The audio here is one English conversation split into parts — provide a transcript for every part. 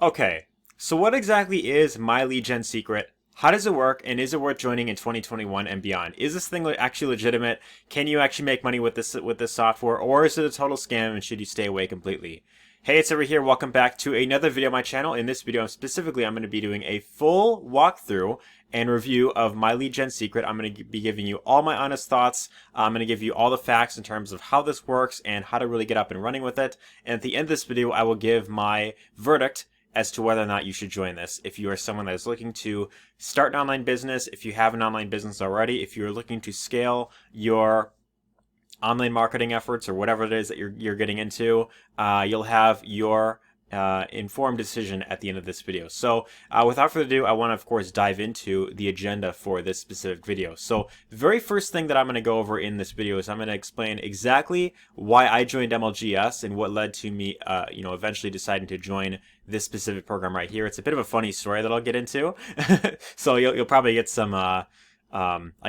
Okay, so what exactly is My Lead Gen Secret? How does it work, and is it worth joining in 2021 and beyond? Is this thing actually legitimate? Can you actually make money with this software, or is it a total scam and should you stay away completely? Hey, it's over here. Welcome back to another video on my channel. In this video, specifically, I'm going to be doing a full walkthrough and review of My Lead Gen Secret. I'm going to be giving you all my honest thoughts. I'm going to give you all the facts in terms of how this works and how to really get up and running with it. And at the end of this video, I will give my verdict as to whether or not you should join this. If you are someone that is looking to start an online business, if you have an online business already, if you're looking to scale your online marketing efforts or whatever it is that you're getting into, you'll have your informed decision at the end of this video. So without further ado, I want to, of course, dive into the agenda for this specific video. So the very first thing that I'm going to go over in this video is I'm going to explain exactly why I joined MLGS and what led to me, eventually deciding to join this specific program right here. It's a bit of a funny story that I'll get into. So you'll probably get some, I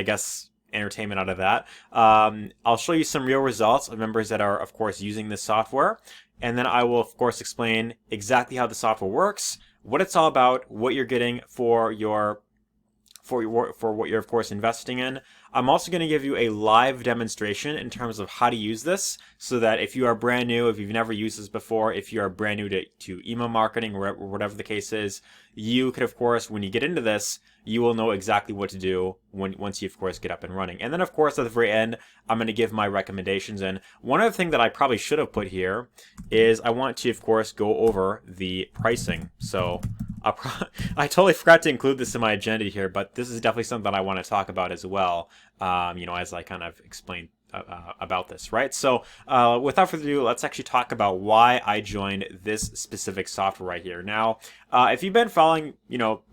guess, entertainment out of that. I'll show you some real results of members that are, of course, using this software. And then I will, of course, explain exactly how the software works, what it's all about, what you're getting for what you're, of course, investing in. I'm also going to give you a live demonstration in terms of how to use this, so that if you are brand new, if you've never used this before, if you are brand new to email marketing or whatever the case is, you could, of course, when you get into this, you will know exactly what to do once you, of course, get up and running. And then, of course, at the very end, I'm going to give my recommendations. And one other thing that I probably should have put here is I want to, of course, go over the pricing. So I totally forgot to include this in my agenda here, but this is definitely something that I want to talk about as well, as I kind of explain about this, right? So without further ado, let's actually talk about why I joined this specific software right here. Now, if you've been following,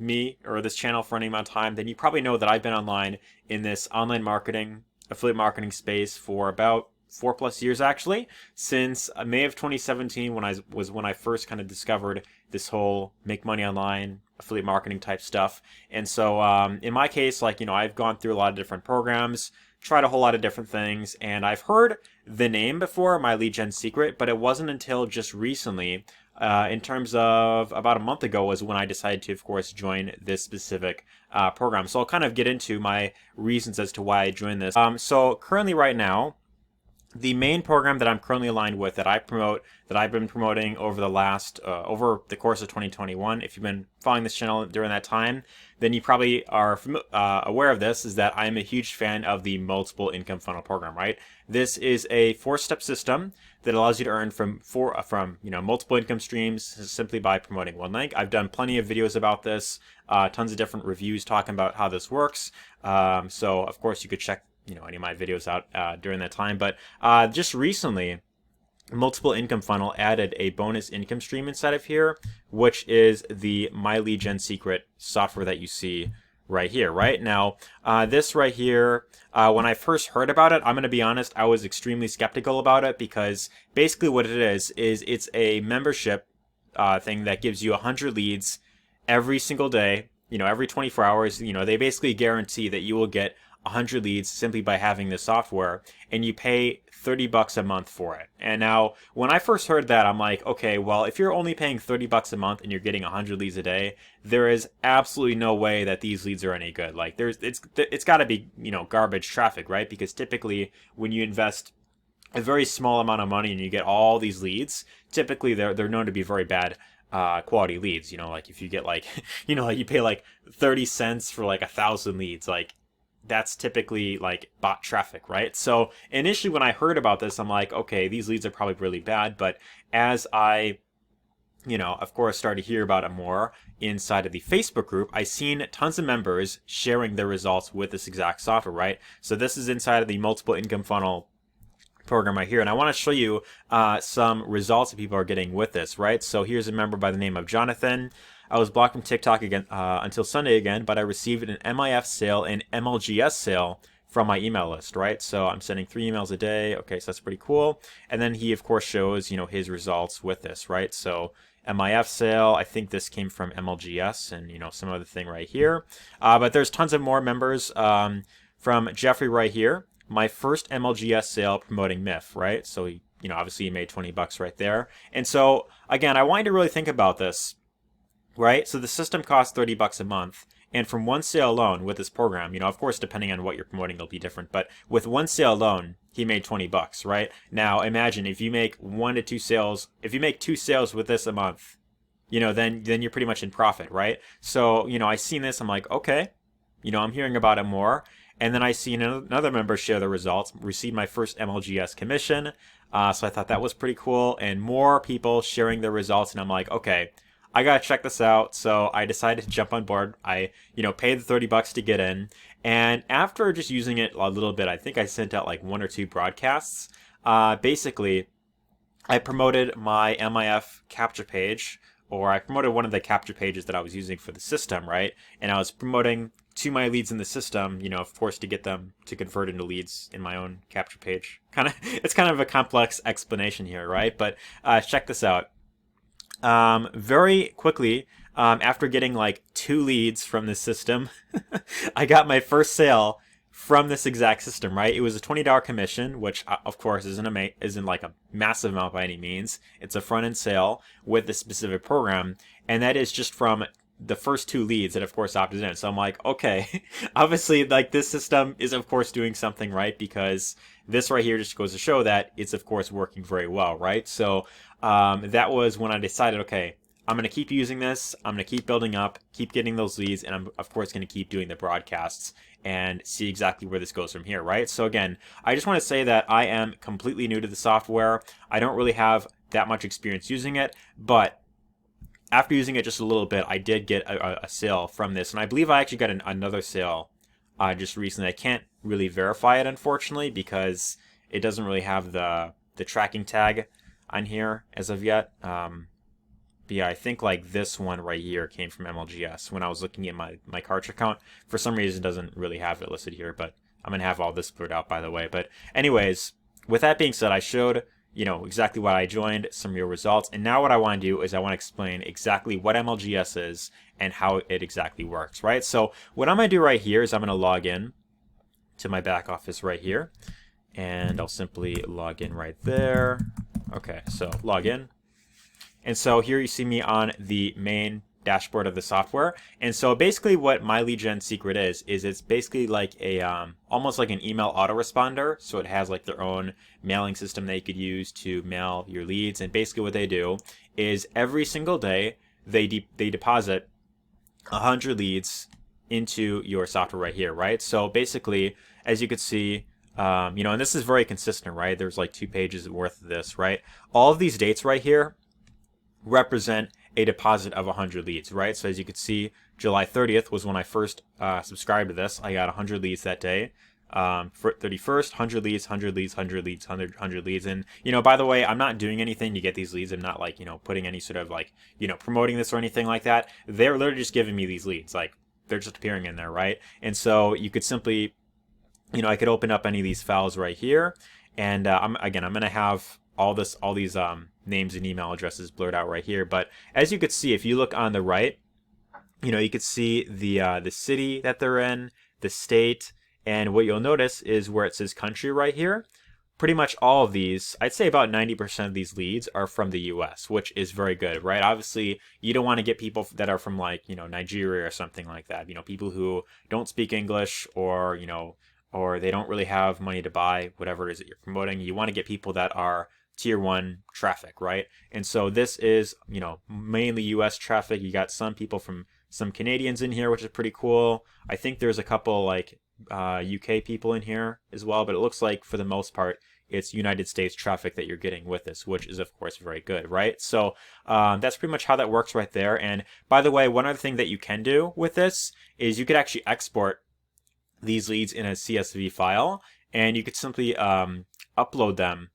me or this channel for any amount of time, then you probably know that I've been online in this online marketing, affiliate marketing space for about 4+ years, actually, since May of 2017, when I first kind of discovered this whole make money online affiliate marketing type stuff. And so in my case, I've gone through a lot of different programs, tried a whole lot of different things, and I've heard the name before, My Lead Gen Secret, but it wasn't until just recently, in terms of about a month ago, was when I decided to, of course, join this specific program. So I'll kind of get into my reasons as to why I joined this. So currently right now, the main program that I'm currently aligned with, that I promote, that I've been promoting over over the course of 2021, if you've been following this channel during that time, then you probably are aware of this, is that I'm a huge fan of the multiple income funnel program, right? This is a 4-step system that allows you to earn from multiple income streams simply by promoting one link. I've done plenty of videos about this, tons of different reviews talking about how this works. So of course you could check any of my videos out during that time. But just recently, Multiple Income Funnel added a bonus income stream inside of here, which is the My Lead Gen Secret software that you see right here. Right now, this right here, when I first heard about it, I'm going to be honest, I was extremely skeptical about it, because basically what it is it's a membership thing that gives you 100 leads every single day, every 24 hours. They basically guarantee that you will get 100 leads simply by having this software, and you pay $30 a month for it. And now, when I first heard that, I'm like, okay, well, if you're only paying $30 a month and you're getting 100 leads a day, there is absolutely no way that these leads are any good. Like, it's got to be, garbage traffic, right? Because typically, when you invest a very small amount of money and you get all these leads, typically they're known to be very bad quality leads. Like if you get you pay like 30 cents for like 1,000 leads, like that's typically like bot traffic, right? So initially when I heard about this, I'm like, okay, these leads are probably really bad. But as I, of course, started to hear about it more inside of the Facebook group, I seen tons of members sharing their results with this exact software, right? So this is inside of the multiple income funnel program right here, and I want to show you some results that people are getting with this, right? So here's a member by the name of Jonathan. I was blocked from TikTok again until Sunday again, but I received an MIF sale and MLGS sale from my email list, right? So I'm sending 3 emails a day. Okay, so that's pretty cool. And then he, of course, shows, his results with this, right? So MIF sale, I think this came from MLGS and, some other thing right here. But there's tons of more members from Jeffrey right here. My first MLGS sale promoting MIF, right? So he, obviously he made $20 right there. And so, again, I want you to really think about this. right? So the system costs 30 bucks a month. And from one sale alone with this program, of course, depending on what you're promoting, it'll be different. But with one sale alone, he made 20 bucks, right? Now imagine if you make 1 to 2 sales, if you make 2 sales with this a month, then you're pretty much in profit, right? So, I seen this, I'm like, okay, I'm hearing about it more. And then I seen another member share the results, received my first MLGS commission. So I thought that was pretty cool. And more people sharing their results. And I'm like, okay, I gotta check this out. So I decided to jump on board. I, paid the 30 bucks to get in. And after just using it a little bit, I think I sent out like 1 or 2 broadcasts. Basically, I promoted my MIF capture page, or I promoted one of the capture pages that I was using for the system, right? And I was promoting to my leads in the system, of course, to get them to convert into leads in my own capture page. It's kind of a complex explanation here, right? But check this out. Very quickly, after getting like 2 leads from this system, I got my first sale from this exact system, right? It was a $20 commission, which of course isn't like a massive amount by any means. It's a front-end sale with this specific program, and that is just from the first 2 leads that of course opted in. So I'm like, okay, obviously like this system is of course doing something right, because this right here just goes to show that it's of course working very well, right? So that was when I decided, okay, I'm going to keep using this, I'm going to keep building up, keep getting those leads, and I'm of course going to keep doing the broadcasts and see exactly where this goes from here, right? So again, I just want to say that I am completely new to the software. I don't really have that much experience using it, but after using it just a little bit, I did get a sale from this, and I believe I actually got another sale just recently. I can't really verify it, unfortunately, because it doesn't really have the tracking tag on here as of yet. But yeah, I think like this one right here came from MLGS when I was looking at my Kartra account. For some reason, it doesn't really have it listed here, but I'm going to have all this blurred out, by the way. But anyways, with that being said, I showed exactly what I joined, some real results. And now what I want to do is I want to explain exactly what MLGS is and how it exactly works, right? So what I'm going to do right here is I'm going to log in to my back office right here. And I'll simply log in right there. Okay, so log in. And so here you see me on the main dashboard of the software. And so basically what my lead gen secret is it's basically like a almost like an email autoresponder. So it has like their own mailing system that you could use to mail your leads. And basically what they do is every single day they deposit 100 leads into your software right here, right? So basically, as you could see, and this is very consistent, right? There's like 2 pages worth of this, right? All of these dates right here represent a deposit of 100 leads, right? So as you can see, July 30th was when I first subscribed to this. I got 100 leads that day. For 31st, 100 leads, 100 leads, 100 leads, 100 leads. And, by the way, I'm not doing anything to get these leads. I'm not like, putting any sort of like, promoting this or anything like that. They're literally just giving me these leads. Like, they're just appearing in there, right? And so you could simply, I could open up any of these files right here. And I'm going to have all these names and email addresses blurred out right here. But as you could see, if you look on the right, you could see the city that they're in, the state, and what you'll notice is where it says country right here. Pretty much all of these, I'd say about 90% of these leads are from the US, which is very good, right? Obviously, you don't want to get people that are from like, Nigeria or something like that. People who don't speak English or, or they don't really have money to buy whatever it is that you're promoting. You want to get people that are tier 1 traffic, right? And so this is, mainly US traffic. You got some people from some Canadians in here, which is pretty cool. I think there's a couple like UK people in here as well, but it looks like for the most part, it's United States traffic that you're getting with this, which is of course very good, right? So that's pretty much how that works right there. And by the way, one other thing that you can do with this is you could actually export these leads in a CSV file, and you could simply upload them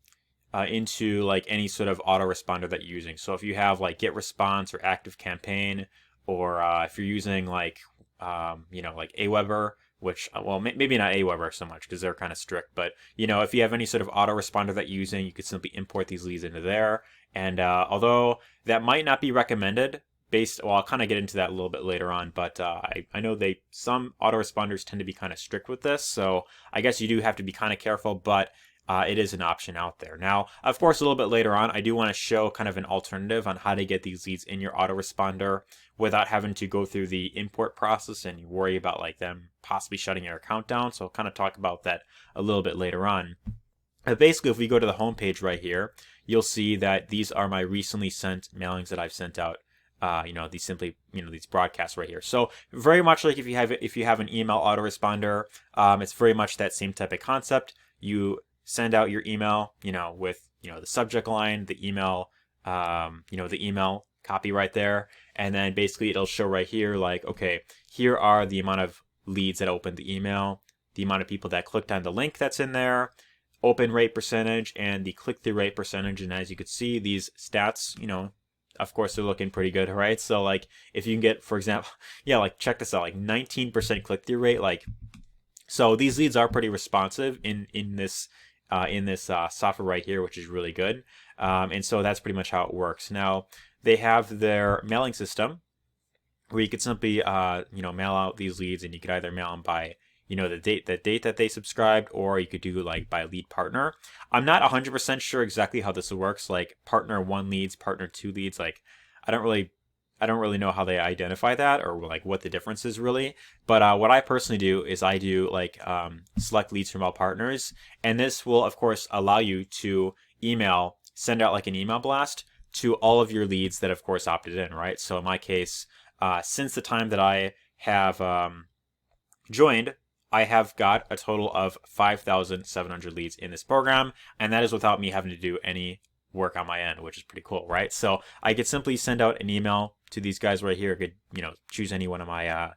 into like any sort of autoresponder that you're using. So if you have like Get Response or Active Campaign, or if you're using like like Aweber, which well maybe not Aweber so much because they're kind of strict, but if you have any sort of autoresponder that you're using, you could simply import these leads into there. And although that might not be recommended, I'll kind of get into that a little bit later on, but I know some autoresponders tend to be kind of strict with this, so I guess you do have to be kind of careful. But it is an option out there. Now, of course, a little bit later on, I do want to show kind of an alternative on how to get these leads in your autoresponder without having to go through the import process and you worry about like them possibly shutting your account down. So I'll kind of talk about that a little bit later on. But basically, if we go to the home page right here, you'll see that these are my recently sent mailings that I've sent out. These broadcasts right here. So very much like if you have an email autoresponder, it's very much that same type of concept. You send out your email, with the subject line, the email, the email copy right there, and then basically it'll show right here like, okay, here are the amount of leads that opened the email, the amount of people that clicked on the link that's in there, open rate percentage, and the click-through rate percentage. And as you can see, these stats, of course, they're looking pretty good, right? So like if you can get, for example, like check this out, like 19% click-through rate, like, so these leads are pretty responsive in this software right here, which is really good. And so that's pretty much how it works. Now they have their mailing system where you could simply mail out these leads, and you could either mail them by the date that they subscribed, or you could do like by lead partner. I'm not 100% sure exactly how this works, like partner 1 leads, partner 2 leads. Like I don't really know how they identify that or like what the difference is really. But what I personally do is I do like select leads from all partners, and this will of course allow you to send out like an email blast to all of your leads that of course opted in, right? So in my case, since the time that I have joined, I have got a total of 5,700 leads in this program, and that is without me having to do any work on my end, which is pretty cool, right? So I could simply send out an email to these guys right here. I could, choose any one of my,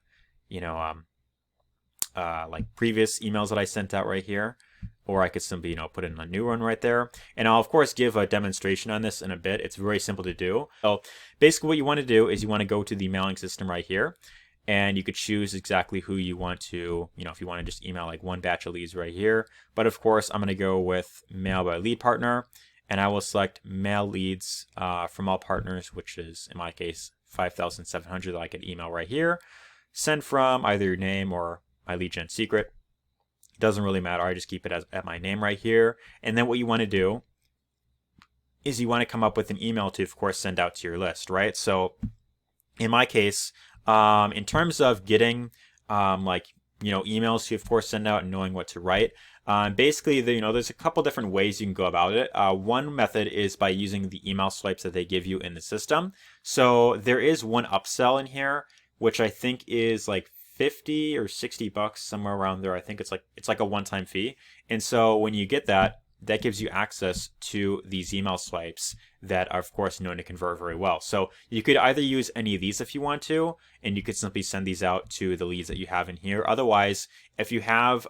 like previous emails that I sent out right here, or I could simply, put in a new one right there. And I'll of course give a demonstration on this in a bit. It's very simple to do. So basically what you want to do is you want to go to the mailing system right here, and you could choose exactly who you want to, if you want to just email like one batch of leads right here. But of course, I'm going to go with mail by lead partner, and I will select mail leads from all partners, which is in my case 5,700 that I could email right here. Send from either your name or my lead gen secret. Doesn't really matter. I just keep it at my name right here. And then what you want to do is you want to come up with an email to, of course, send out to your list, right? So in my case, in terms of getting emails to of course send out and knowing what to write, basically there's a couple different ways you can go about it. One method is by using the email swipes that they give you in the system. So there is one upsell in here, which I think is like 50 or 60 bucks, somewhere around there. I think it's like a one-time fee. And so when you get that gives you access to these email swipes that are of course known to convert very well. So you could either use any of these if you want to, and you could simply send these out to the leads that you have in here. Otherwise, if you have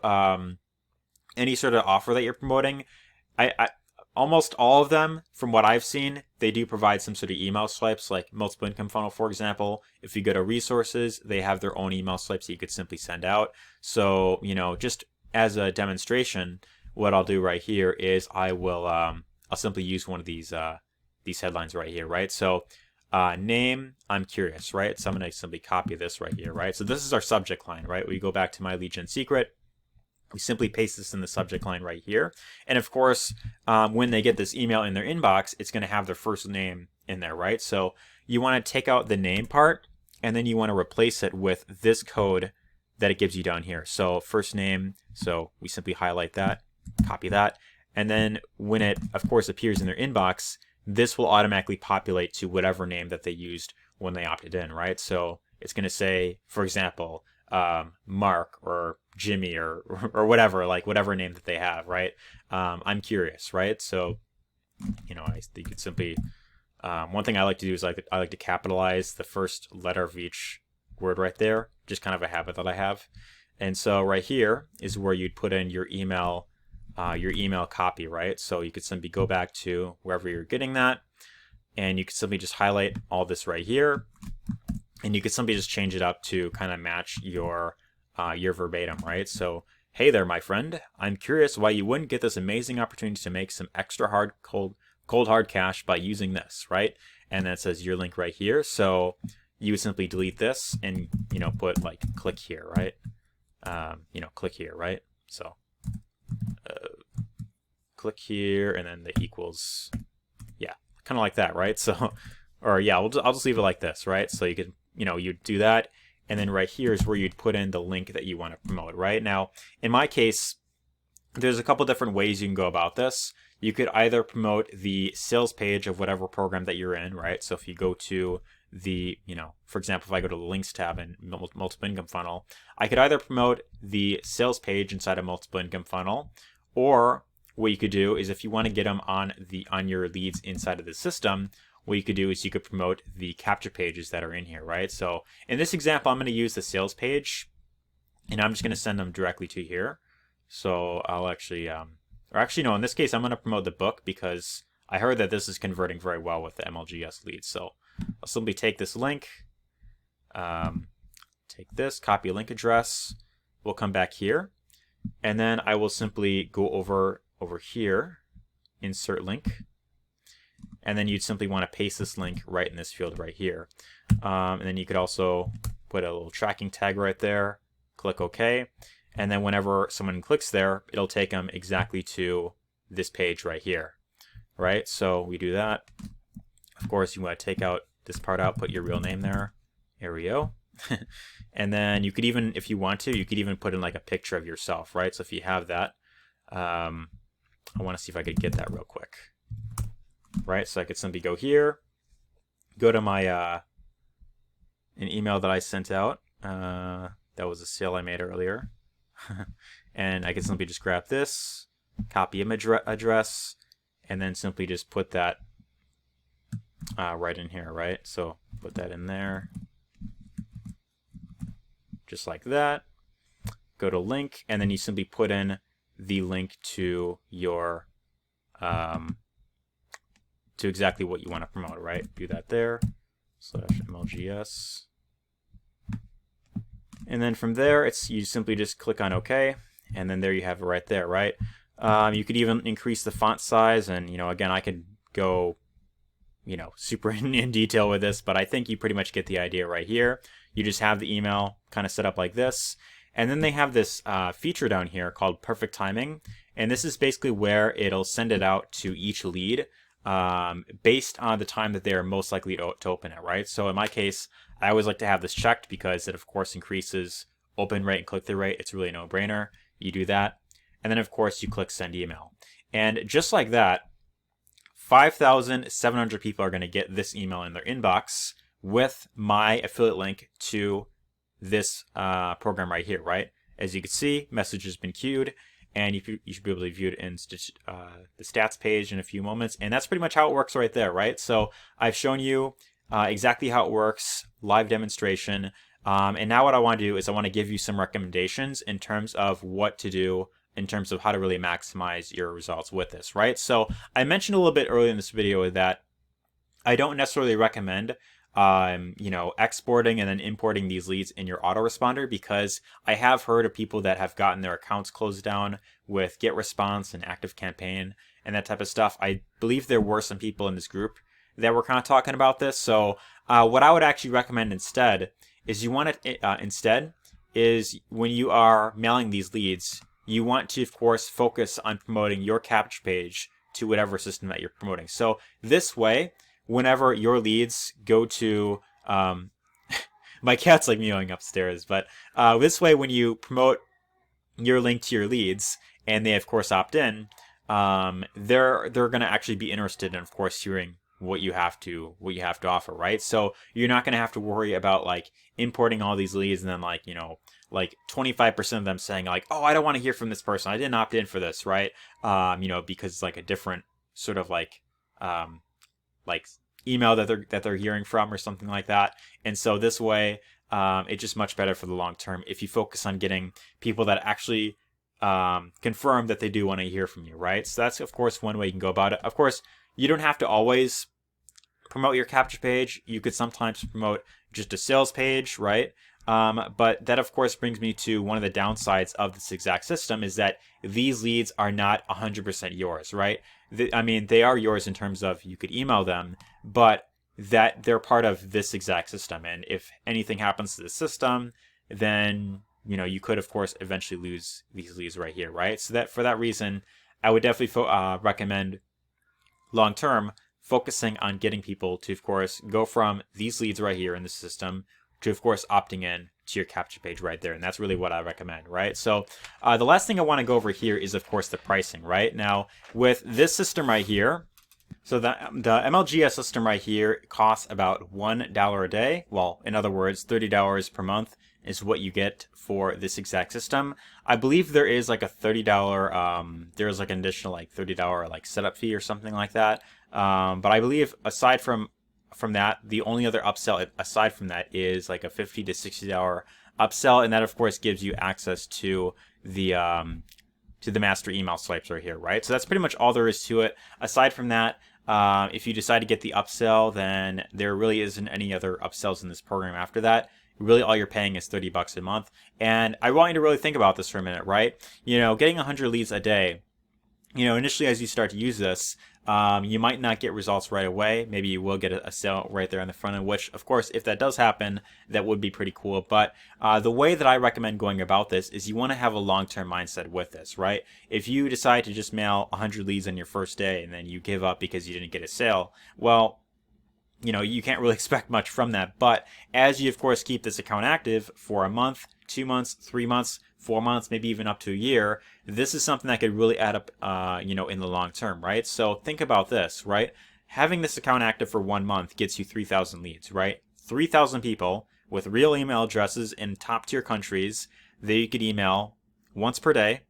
any sort of offer that you're promoting, I almost all of them, from what I've seen, they do provide some sort of email swipes, like multiple income funnel, for example. If you go to resources, they have their own email swipes that you could simply send out. So, just as a demonstration, what I'll do right here is I'll simply use one of these headlines right here, right? So name, I'm curious, right? So I'm going to simply copy this right here, right? So this is our subject line, right? We go back to my lead gen secret. We simply paste this in the subject line right here. And of course, when they get this email in their inbox, it's going to have their first name in there, right? So you want to take out the name part, and then you want to replace it with this code that it gives you down here. So first name, so we simply highlight that, copy that, and then when it of course appears in their inbox, this will automatically populate to whatever name that they used when they opted in, right? So it's going to say, for example, Mark or Jimmy or whatever, like whatever name that they have, right? I'm curious, right? So you could simply one thing I like to do is I like to capitalize the first letter of each word right there, just kind of a habit that I have. And so right here is where you'd put in your email copy, right? So you could simply go back to wherever you're getting that, and you could simply just highlight all this right here, and you could simply just change it up to kind of match your verbatim, right? So, hey there, my friend. I'm curious why you wouldn't get this amazing opportunity to make some extra cold hard cash by using this, right? And then it says your link right here. So you would simply delete this and put like click here, right? Click here, right? So click here, and then the equals, yeah, kind of like that, right? So, or yeah, I'll just leave it like this, right? So you can, you do that, and then right here is where you'd put in the link that you want to promote, right? Now, in my case, there's a couple different ways you can go about this. You could either promote the sales page of whatever program that you're in, right? So if you go to the, for example, if I go to the links tab in multiple income funnel, I could either promote the sales page inside a multiple income funnel, or what you could do is if you want to get them on your leads inside of the system, what you could do is you could promote the capture pages that are in here, right? So in this example, I'm going to use the sales page, and I'm just going to send them directly to here. So I'll actually, or actually no, in this case, I'm going to promote the book because I heard that this is converting very well with the MLGS leads. So I'll simply take this link, take this, copy a link address. We'll come back here, and then I will simply go over here, insert link, and then you'd simply want to paste this link right in this field right here. And then you could also put a little tracking tag right there, click OK, and then whenever someone clicks there, it'll take them exactly to this page right here, right? So we do that. Of course, you want to take out this part out, put your real name there. Here we go. And then you could even, if you want to, you could even put in like a picture of yourself, right? So if you have that, I want to see if I could get that real quick, right? So I could simply go here, go to my an email that I sent out. That was a sale I made earlier. And I can simply just grab this, copy image address, and then simply just put that right in here, right? So put that in there, just like that. Go to link, and then you simply put in the link to your to exactly what you want to promote, right? Do that there, /MLGS. And then from there, you simply just click on OK, and then there you have it right there, right? You could even increase the font size, and again, I could go super in detail with this, but I think you pretty much get the idea right here. You just have the email kind of set up like this, and then they have this feature down here called perfect timing, and this is basically where it'll send it out to each lead based on the time that they are most likely to open it, right? So in my case, I always like to have this checked because it of course increases open rate and click-through rate. It's really a no-brainer. You do that, and then of course you click send email, and just like that, 5,700 people are going to get this email in their inbox with my affiliate link to this program right here, right? As you can see, message has been queued, and you should be able to view it in the stats page in a few moments. And that's pretty much how it works right there, right? So I've shown you exactly how it works, live demonstration. And now what I want to do is I want to give you some recommendations in terms of what to do in terms of how to really maximize your results with this, right? So I mentioned a little bit earlier in this video that I don't necessarily recommend exporting and then importing these leads in your autoresponder, because I have heard of people that have gotten their accounts closed down with GetResponse and ActiveCampaign and that type of stuff. I believe there were some people in this group that were kind of talking about this. So what I would actually recommend instead is is when you are mailing these leads, you want to, of course, focus on promoting your capture page to whatever system that you're promoting. So this way, whenever your leads go to, my cat's like mewing upstairs, but this way, when you promote your link to your leads and they, of course, opt in, they're going to actually be interested in, of course, hearing what you have to offer, right? So you're not going to have to worry about like importing all these leads and then like 25% of them saying like, oh, I don't want to hear from this person, I didn't opt in for this, right? Because it's like a different sort of like email that they're hearing from or something like that. And so this way, it's just much better for the long term if you focus on getting people that actually confirm that they do want to hear from you, right? So that's, of course, one way you can go about it. Of course, you don't have to always promote your capture page. You could sometimes promote just a sales page, right? But that, of course, brings me to one of the downsides of this exact system is that these leads are not 100% yours, right? They are yours in terms of you could email them, but that they're part of this exact system. And if anything happens to the system, then you could, of course, eventually lose these leads right here, right? So that for that reason, I would definitely recommend long term focusing on getting people to, of course, go from these leads right here in the system to, of course, opting in to your capture page right there. And that's really what I recommend, right? So the last thing I want to go over here is, of course, the pricing, right? Now, with this system right here, so the MLGS system right here costs about $1 a day. Well, in other words, $30 per month is what you get for this exact system. I believe there is like a $30, there's like an additional like $30 like setup fee or something like that. But I believe aside from that, the only other upsell aside from that is like a $50 to $60 upsell, and that of course gives you access to the master email swipes right here, right? So that's pretty much all there is to it. Aside from that, if you decide to get the upsell, then there really isn't any other upsells in this program after that. Really, all you're paying is $30 a month. And I want you to really think about this for a minute, right? You know, getting 100 leads a day, you know, initially as you start to use this, you might not get results right away. Maybe you will get a sale right there on the front end, which, of course, if that does happen, that would be pretty cool. But the way that I recommend going about this is you want to have a long-term mindset with this, right? If you decide to just mail 100 leads on your first day and then you give up because you didn't get a sale, well, you know, you can't really expect much from that. But as you, of course, keep this account active for a month, 2 months, 3 months, 4 months, maybe even up to a year, this is something that could really add up, you know, in the long term, right? So think about this, right? Having this account active for 1 month gets you 3,000 leads, right? 3,000 people with real email addresses in top tier countries that you could email once per day.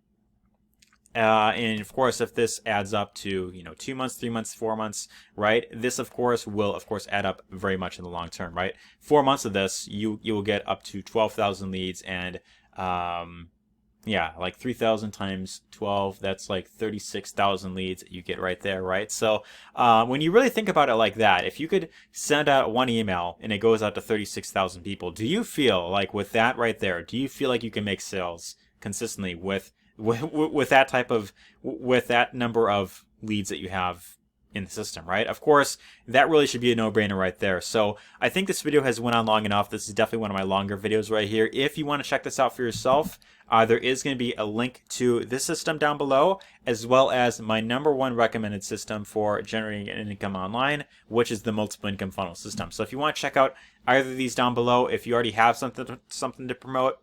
And of course, if this adds up to, you know, 2 months, 3 months, 4 months, right? This, of course, will, of course, add up very much in the long term, right? 4 months of this, you will get up to 12,000 leads, and yeah, like 3,000 times 12, that's like 36,000 leads that you get right there, right? So when you really think about it like that, if you could send out one email and it goes out to 36,000 people, do you feel like with that right there, do you feel like you can make sales consistently with that type of, with that number of leads that you have in the system, right? Of course, that really should be a no-brainer right there. So I think this video has went on long enough. This is definitely one of my longer videos right here. If you want to check this out for yourself, there is going to be a link to this system down below, as well as my #1 recommended system for generating an income online, which is the multiple income funnel system. So if you want to check out either of these down below, if you already have something to promote,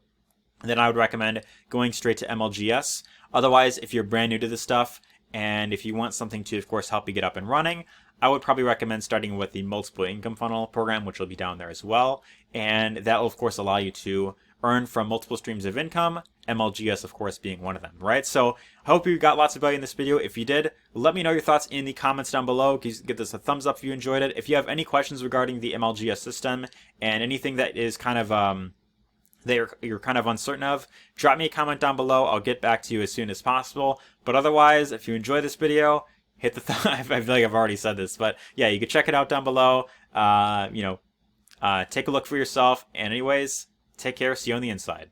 then I would recommend going straight to MLGS. Otherwise, if you're brand new to this stuff, and if you want something to, of course, help you get up and running, I would probably recommend starting with the multiple income funnel program, which will be down there as well. And that will, of course, allow you to earn from multiple streams of income, MLGS, of course, being one of them, right? So I hope you got lots of value in this video. If you did, let me know your thoughts in the comments down below. Give this a thumbs up if you enjoyed it. If you have any questions regarding the MLGS system and anything that is kind of that you're kind of uncertain of, drop me a comment down below. I'll get back to you as soon as possible. But otherwise, if you enjoyed this video, hit the I feel like I've already said this, but yeah, you can check it out down below. You know, take a look for yourself. And anyways, take care. See you on the inside.